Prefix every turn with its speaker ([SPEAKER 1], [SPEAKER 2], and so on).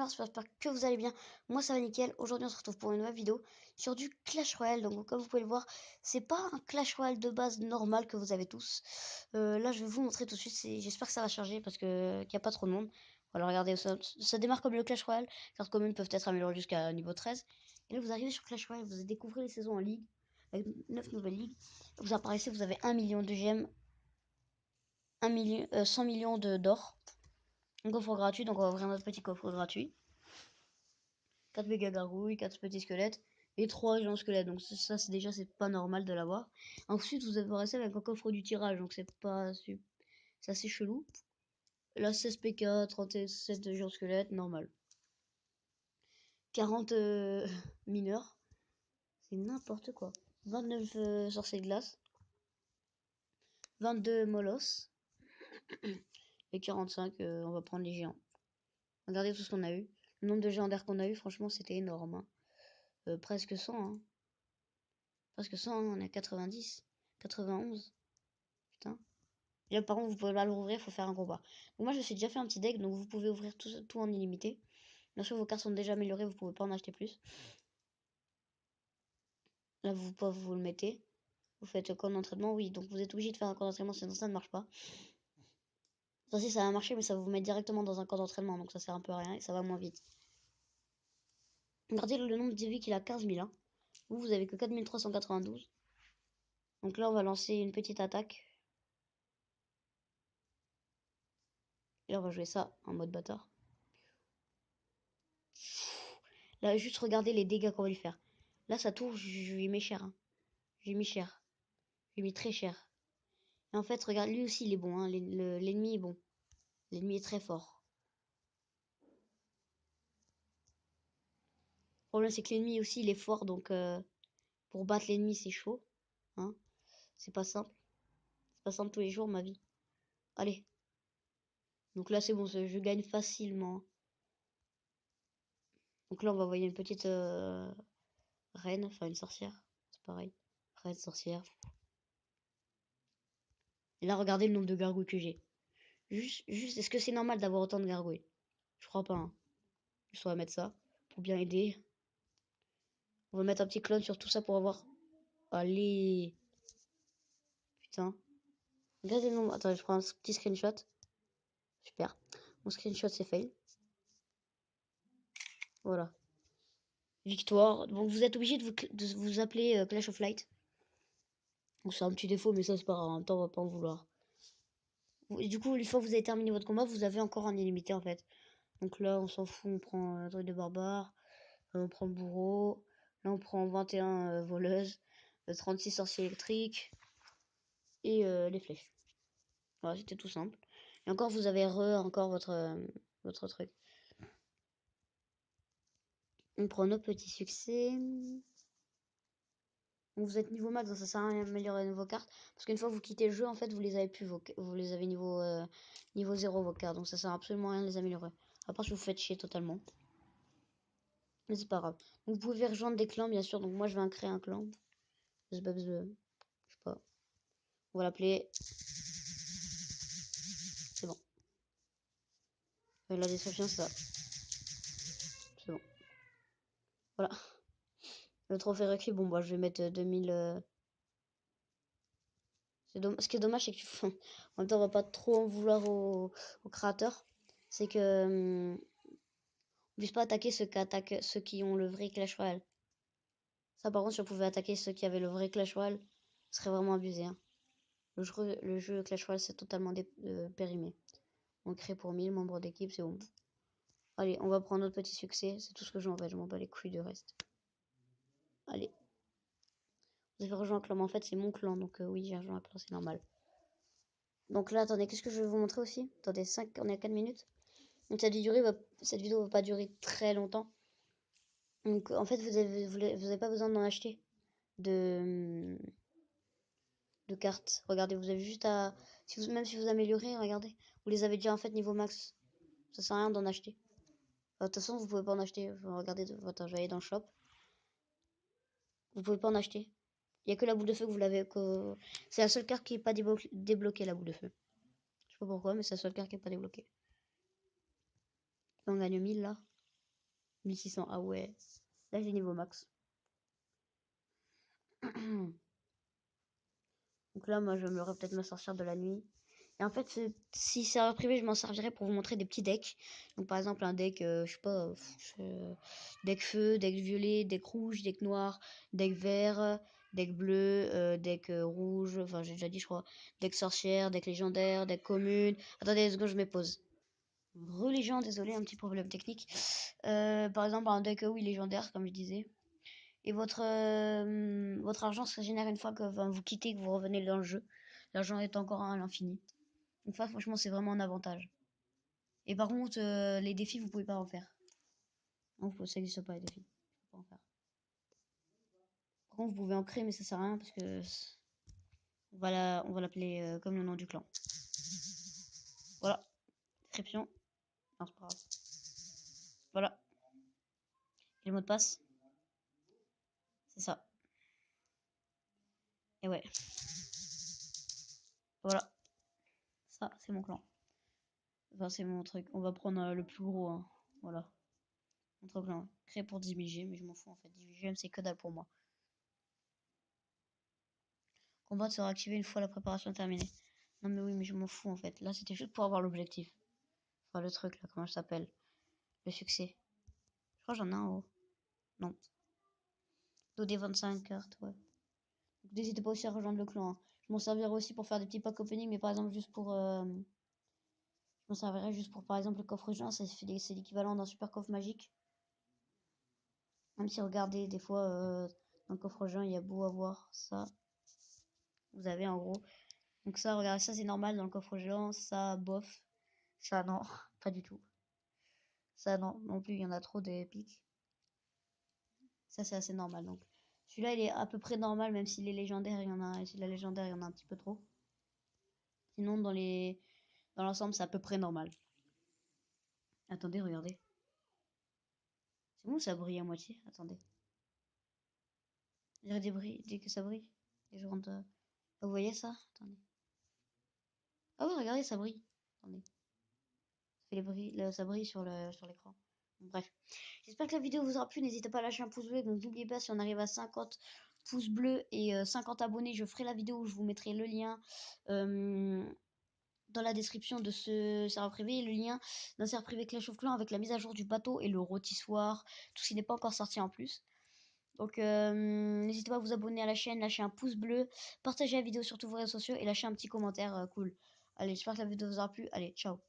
[SPEAKER 1] gamers, j'espère que vous allez bien. Moi ça va nickel. Aujourd'hui on se retrouve pour une nouvelle vidéo sur du Clash Royale. Donc comme vous pouvez le voir, c'est pas un Clash Royale de base normal que vous avez tous. Là je vais vous montrer tout de suite. J'espère que ça va charger parce que qu'il n'y a pas trop de monde. Voilà, regardez, ça démarre comme le Clash Royale. Cartes communes peuvent être améliorées jusqu'à niveau 13. Et là vous arrivez sur Clash Royale, vous découvrez les saisons en ligue avec 9 nouvelles ligues. Vous apparaissez, vous avez 1 million de gemmes, 100 millions d'or. Un coffre gratuit, donc on va ouvrir notre petit coffre gratuit. 4 méga gargouilles, 4 petits squelettes et 3 géants squelettes. Donc ça c'est déjà c'est pas normal de l'avoir. Ensuite vous avez resté avec un coffre du tirage, donc c'est pas c'est assez chelou. Là 16 PK, 37 géants squelettes, normal. 40 mineurs, c'est n'importe quoi. 29 sorciers de glace, 22 molosses et 45 on va prendre les géants. Regardez tout ce qu'on a eu. Le nombre de géants d'air qu'on a eu, franchement c'était énorme. Hein. Presque 100. Hein. Presque 100, hein, on est à 90, 91. Putain. Et là, par contre, vous pouvez pas l'ouvrir, il faut faire un combat. Donc moi, je me suis déjà fait un petit deck, donc vous pouvez ouvrir tout en illimité. Bien sûr, vos cartes sont déjà améliorées, vous pouvez pas en acheter plus. Là, vous le mettez. Vous faites camp d'entraînement, oui. Donc vous êtes obligé de faire un camp d'entraînement, sinon ça ne marche pas. Enfin, si, ça va marcher, mais ça va vous mettre directement dans un camp d'entraînement, donc ça sert un peu à rien et ça va moins vite. Regardez le nombre de vies qu'il a 15 000. Hein. Vous avez que 4392. Donc là, on va lancer une petite attaque. Et là, on va jouer ça en mode bâtard. Là, juste regardez les dégâts qu'on va lui faire. Là, sa tour, je lui mets cher. Hein. J'ai mis cher. J'ai mis très cher. Et en fait, regarde, lui aussi, il est bon. Hein. L'ennemi est bon. L'ennemi est très fort. Le problème, c'est que l'ennemi aussi, il est fort. Donc, pour battre l'ennemi, c'est chaud. Hein. C'est pas simple. C'est pas simple tous les jours, ma vie. Allez. Donc là, c'est bon. Je gagne facilement. Donc là, on va envoyer une petite reine. Enfin, une sorcière. C'est pareil. Reine, sorcière. Et là, regardez le nombre de gargouilles que j'ai. Juste, est-ce que c'est normal d'avoir autant de gargouilles? Je crois pas. Hein. Juste, on va mettre ça pour bien aider. On va mettre un petit clone sur tout ça pour avoir... Allez. Putain. Regardez le nombre. Attends, je prends un petit screenshot. Super. Mon screenshot, c'est fail. Voilà. Victoire. Donc, vous êtes obligé de vous appeler Clash of Light. Donc, c'est un petit défaut, mais ça, c'est pas grave. En même temps, on va pas en vouloir. Et du coup, une fois que vous avez terminé votre combat, vous avez encore un illimité, en fait. Donc là, on s'en fout. On prend un truc de barbare. On prend le bourreau. Là, on prend 21 voleuses. 36 sorciers électriques. Et les flèches. Voilà, c'était tout simple. Et encore, vous avez encore votre truc. On prend nos petits succès. Donc vous êtes niveau max, donc ça sert à rien d'améliorer vos cartes. Parce qu'une fois que vous quittez le jeu, en fait, vous les avez plus. Vous les avez niveau 0 vos cartes. Donc ça sert absolument à rien de les améliorer. Après, si vous faites chier totalement. Mais c'est pas grave. Donc, vous pouvez rejoindre des clans, bien sûr. Donc moi, je vais en créer un clan. Je sais pas. On va l'appeler. C'est bon. La description, c'est ça. C'est bon. Voilà. Le trophée requis, bon, bah, je vais mettre 2000. Ce qui est dommage, c'est que en même temps, on va pas trop en vouloir aux créateurs. C'est que on puisse pas attaquer ceux qui ont le vrai Clash Royale. Ça, par contre, si on pouvait attaquer ceux qui avaient le vrai Clash Royale, ce serait vraiment abusé. Hein. Le jeu Clash Royale, c'est totalement périmé. On crée pour 1000 membres d'équipe, c'est bon. Allez, on va prendre notre petit succès. C'est tout ce que j'en vais. Je m'en bats les couilles de reste. Allez. Vous avez rejoint un clan, mais en fait, c'est mon clan. Donc, oui, j'ai rejoint un clan, c'est normal. Donc là, attendez, qu'est-ce que je vais vous montrer aussi? Attendez, on est à 4 minutes. Donc cette vidéo va pas durer très longtemps. Donc en fait, vous avez pas besoin d'en acheter de cartes. Regardez, vous avez juste à... même si vous améliorez, regardez. Vous les avez déjà en fait niveau max. Ça sert à rien d'en acheter. De toute façon, vous pouvez pas en acheter. Regardez, attends, je vais aller dans le shop. Vous pouvez pas en acheter. Il y a que la boule de feu que vous l'avez. C'est la seule carte qui est pas débloquée, la boule de feu. Je sais pas pourquoi, mais c'est la seule carte qui est pas débloquée. On gagne 1000 là. 1600, ah ouais. Là, j'ai niveau max. Donc là, moi, je me peut-être me sortir de la nuit. Et en fait, si c'est privé, je m'en servirais pour vous montrer des petits decks. Donc par exemple, un deck, je sais pas, deck feu, deck violet, deck rouge, deck noir, deck vert, deck bleu, deck rouge, enfin j'ai déjà dit, je crois, deck sorcière, deck légendaire, deck commune. Attendez, seconde, je me pose. Religion, désolé, un petit problème technique. Par exemple, un deck, oui, légendaire, comme je disais. Et votre argent se régénère une fois que vous quittez, que vous revenez dans le jeu. L'argent est encore à l'infini. Donc ça, franchement, c'est vraiment un avantage. Et par contre, les défis, vous pouvez pas en faire. Non, ça n'existe pas, les défis. Vous pouvez pas en faire. Par contre, vous pouvez en créer, mais ça sert à rien parce que on va l'appeler comme le nom du clan. Voilà. Description. Non, c'est pas grave. Voilà. Et le mot de passe, c'est ça. Et ouais. Voilà. Ça, c'est mon clan. Enfin, c'est mon truc. On va prendre le plus gros. Hein. Voilà. Mon clan. Créé pour 10 000 gemmes, mais je m'en fous en fait. 10 000 gemmes, c'est que dalle pour moi. Combat sera activé une fois la préparation terminée. Non, mais oui, mais je m'en fous en fait. Là, c'était juste pour avoir l'objectif. Enfin, le truc là, comment ça s'appelle? Le succès. Je crois que j'en ai un en haut. Non. Des 25 cartes, ouais. N'hésitez pas aussi à rejoindre le clan. Hein. Je m'en servirai aussi pour faire des petits packs opening, mais par exemple, juste pour. Je m'en servirai juste pour, par exemple, le coffre géant, c'est l'équivalent d'un super coffre magique. Même si, regardez, des fois, dans le coffre géant, il y a beau avoir ça. Vous avez en gros. Donc, ça, regardez, ça, c'est normal dans le coffre géant. Ça, bof. Ça, non, pas du tout. Ça, non, non plus, il y en a trop des pics. Ça, c'est assez normal. Donc, celui-là, il est à peu près normal, même s'il est légendaire, il y en a. Si la légendaire, il y en a un petit peu trop. Sinon, dans l'ensemble, c'est à peu près normal. Attendez, regardez. C'est bon, ça brille à moitié. Attendez. Il y a des brilles, dès que ça brille. Et je rentre. Vous voyez ça? Attendez. Ah oui, regardez, ça brille. Attendez. Ça fait les brilles, ça brille sur l'écran. Bon, bref. J'espère que la vidéo vous aura plu. N'hésitez pas à lâcher un pouce bleu. Donc n'oubliez pas, si on arrive à 50 pouces bleus et 50 abonnés, je ferai la vidéo où je vous mettrai le lien dans la description de ce serveur privé, le lien d'un serveur privé Clash of Clans avec la mise à jour du bateau et le rôtissoir, tout ce qui n'est pas encore sorti en plus. Donc n'hésitez pas à vous abonner à la chaîne, lâcher un pouce bleu, partager la vidéo sur tous vos réseaux sociaux et lâcher un petit commentaire cool. Allez, j'espère que la vidéo vous aura plu. Allez, ciao.